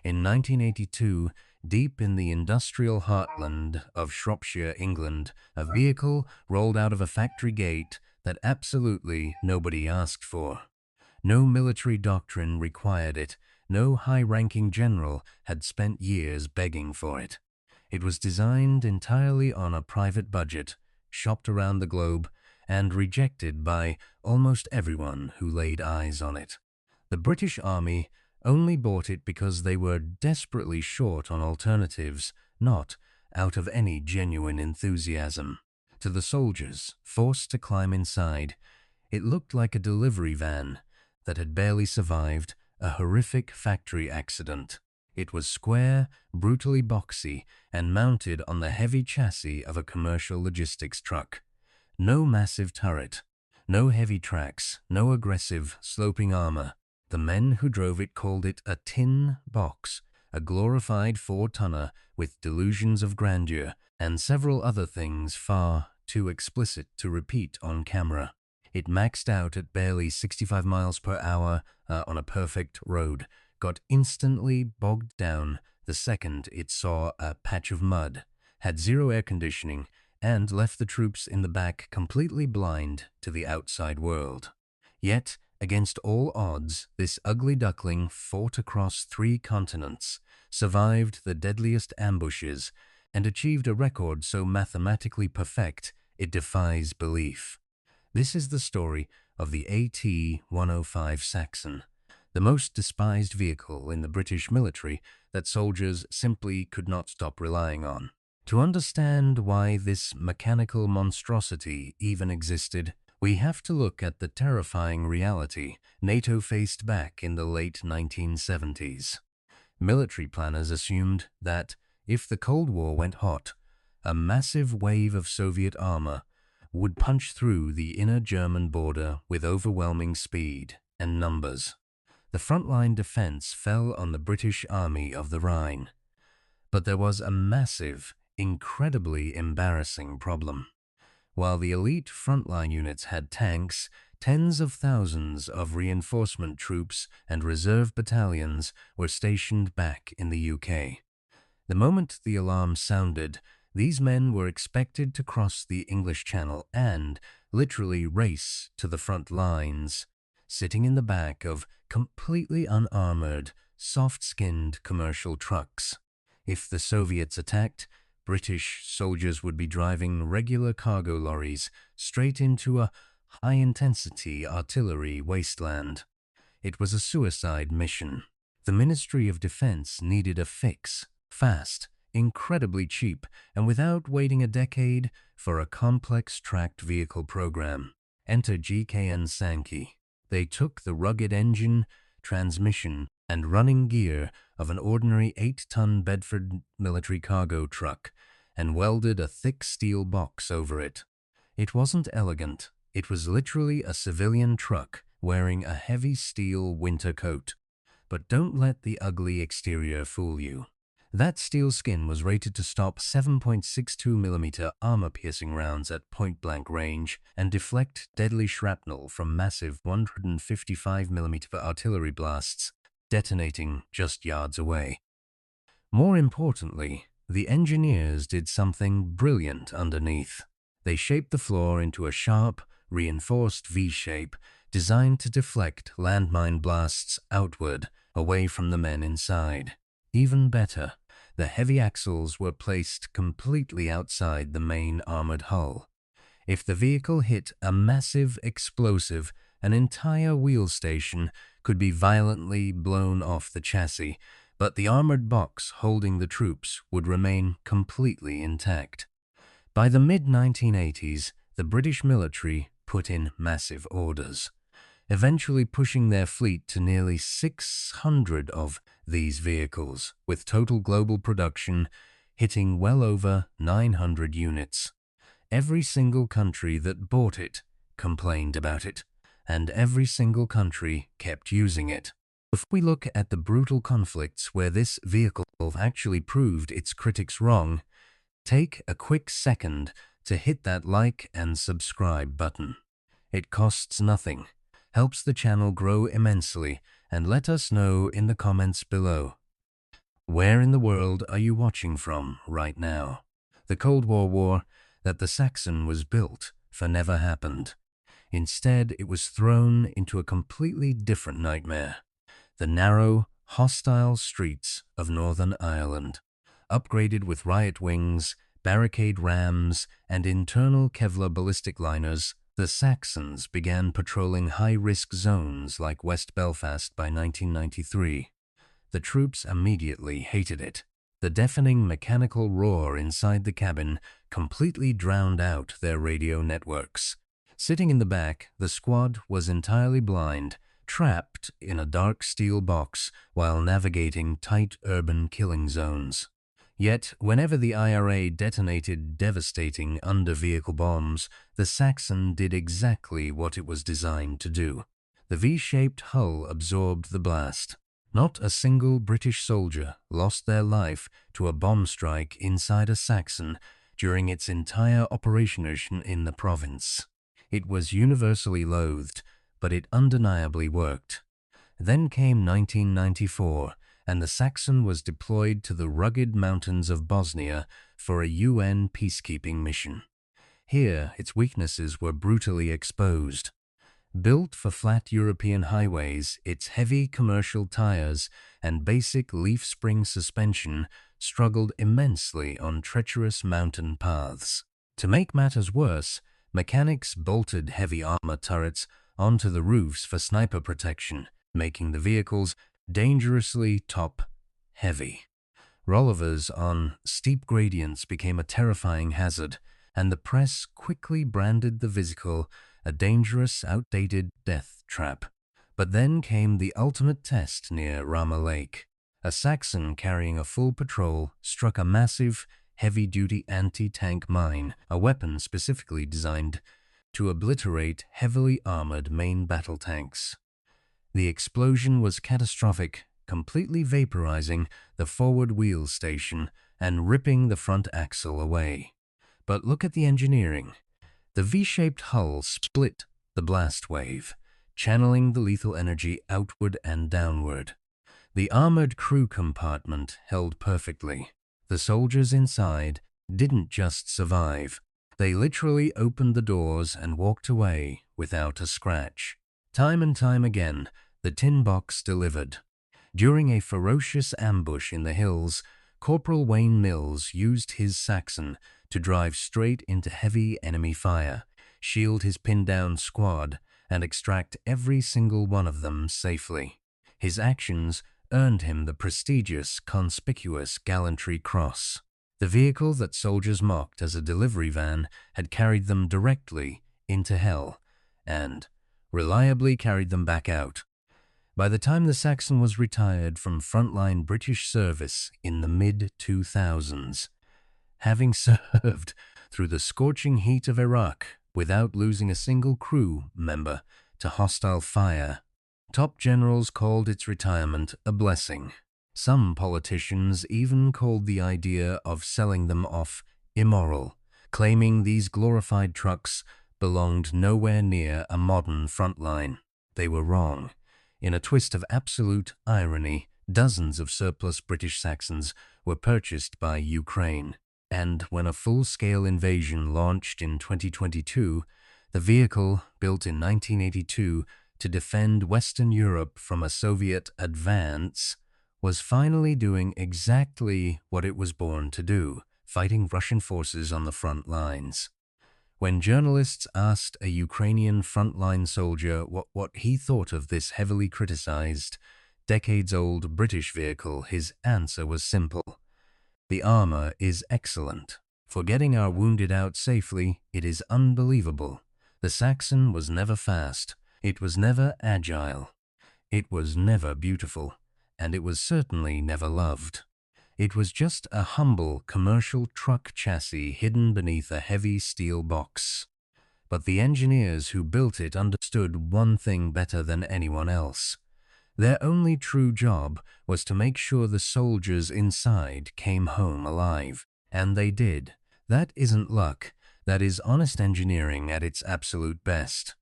In 1982, deep in the industrial heartland of Shropshire, England, a vehicle rolled out of a factory gate that absolutely nobody asked for. No military doctrine required it. No high-ranking general had spent years begging for it. It was designed entirely on a private budget, shopped around the globe, and rejected by almost everyone who laid eyes on it. The British Army only bought it because they were desperately short on alternatives, not out of any genuine enthusiasm. To the soldiers, forced to climb inside, it looked like a delivery van that had barely survived a horrific factory accident. It was square, brutally boxy, and mounted on the heavy chassis of a commercial logistics truck. No massive turret, no heavy tracks, no aggressive, sloping armor. The men who drove it called it a tin box, a glorified four-tonner with delusions of grandeur, and several other things far too explicit to repeat on camera. It maxed out at barely 65 miles per hour on a perfect road, got instantly bogged down the second it saw a patch of mud, had zero air conditioning, and left the troops in the back completely blind to the outside world. Yet, against all odds, this ugly duckling fought across 3 continents, survived the deadliest ambushes, and achieved a record so mathematically perfect it defies belief. This is the story of the AT105 Saxon, the most despised vehicle in the British military that soldiers simply could not stop relying on. To understand why this mechanical monstrosity even existed, we have to look at the terrifying reality NATO faced back in the late 1970s. Military planners assumed that, if the Cold War went hot, a massive wave of Soviet armor would punch through the inner German border with overwhelming speed and numbers. The frontline defense fell on the British Army of the Rhine. But there was a massive, incredibly embarrassing problem. While the elite frontline units had tanks, tens of thousands of reinforcement troops and reserve battalions were stationed back in the UK. The moment the alarm sounded, these men were expected to cross the English Channel and literally race to the front lines, sitting in the back of completely unarmored, soft-skinned commercial trucks. If the Soviets attacked, British soldiers would be driving regular cargo lorries straight into a high-intensity artillery wasteland. It was a suicide mission. The Ministry of Defense needed a fix, fast, incredibly cheap, and without waiting a decade for a complex tracked vehicle program. Enter GKN Sankey. They took the rugged engine, transmission, and running gear of an ordinary 8-ton Bedford military cargo truck and welded a thick steel box over it. It wasn't elegant. It was literally a civilian truck wearing a heavy steel winter coat. But don't let the ugly exterior fool you. That steel skin was rated to stop 7.62mm armor-piercing rounds at point-blank range and deflect deadly shrapnel from massive 155mm artillery blasts detonating just yards away. More importantly, the engineers did something brilliant underneath. They shaped the floor into a sharp, reinforced V-shape designed to deflect landmine blasts outward, away from the men inside. Even better, the heavy axles were placed completely outside the main armored hull. If the vehicle hit a massive explosive, an entire wheel station could be violently blown off the chassis, but the armored box holding the troops would remain completely intact. By the mid-1980s, the British military put in massive orders, eventually pushing their fleet to nearly 600 of these vehicles, with total global production hitting well over 900 units. Every single country that bought it complained about it, and every single country kept using it. If we look at the brutal conflicts where this vehicle actually proved its critics wrong, take a quick second to hit that like and subscribe button. It costs nothing, helps the channel grow immensely, and let us know in the comments below. Where in the world are you watching from right now? The Cold War that the Saxon was built for never happened. Instead, it was thrown into a completely different nightmare. The narrow, hostile streets of Northern Ireland. Upgraded with riot wings, barricade rams, and internal Kevlar ballistic liners, the Saxons began patrolling high-risk zones like West Belfast by 1993. The troops immediately hated it. The deafening mechanical roar inside the cabin completely drowned out their radio networks. Sitting in the back, the squad was entirely blind, trapped in a dark steel box while navigating tight urban killing zones. Yet, whenever the IRA detonated devastating under-vehicle bombs, the Saxon did exactly what it was designed to do. The V-shaped hull absorbed the blast. Not a single British soldier lost their life to a bomb strike inside a Saxon during its entire operation in the province. It was universally loathed, but it undeniably worked. Then came 1994, and the Saxon was deployed to the rugged mountains of Bosnia for a UN peacekeeping mission. Here, its weaknesses were brutally exposed. Built for flat European highways, its heavy commercial tires and basic leaf spring suspension struggled immensely on treacherous mountain paths. To make matters worse, mechanics bolted heavy armor turrets onto the roofs for sniper protection, making the vehicles dangerously top-heavy. Rollovers on steep gradients became a terrifying hazard, and the press quickly branded the vehicle a dangerous, outdated death trap. But then came the ultimate test near Rama Lake. A Saxon carrying a full patrol struck a massive, heavy-duty anti-tank mine, a weapon specifically designed to obliterate heavily armored main battle tanks. The explosion was catastrophic, completely vaporizing the forward wheel station and ripping the front axle away. But look at the engineering. The V-shaped hull split the blast wave, channeling the lethal energy outward and downward. The armored crew compartment held perfectly. The soldiers inside didn't just survive. They literally opened the doors and walked away without a scratch. Time and time again, the tin box delivered. During a ferocious ambush in the hills, Corporal Wayne Mills used his Saxon to drive straight into heavy enemy fire, shield his pinned-down squad, and extract every single one of them safely. His actions earned him the prestigious, conspicuous Gallantry Cross. The vehicle that soldiers mocked as a delivery van had carried them directly into hell and reliably carried them back out. By the time the Saxon was retired from frontline British service in the mid-2000s, having served through the scorching heat of Iraq without losing a single crew member to hostile fire, top generals called its retirement a blessing. Some politicians even called the idea of selling them off immoral, claiming these glorified trucks belonged nowhere near a modern frontline. They were wrong. In a twist of absolute irony, dozens of surplus British Saxons were purchased by Ukraine. And when a full-scale invasion launched in 2022, the vehicle, built in 1982 to defend Western Europe from a Soviet advance, was finally doing exactly what it was born to do, fighting Russian forces on the front lines. When journalists asked a Ukrainian frontline soldier what he thought of this heavily criticized, decades-old British vehicle, his answer was simple. The armor is excellent. For getting our wounded out safely, it is unbelievable. The Saxon was never fast. It was never agile. It was never beautiful. And it was certainly never loved. It was just a humble commercial truck chassis hidden beneath a heavy steel box. But the engineers who built it understood one thing better than anyone else. Their only true job was to make sure the soldiers inside came home alive. And they did. That isn't luck. That is honest engineering at its absolute best.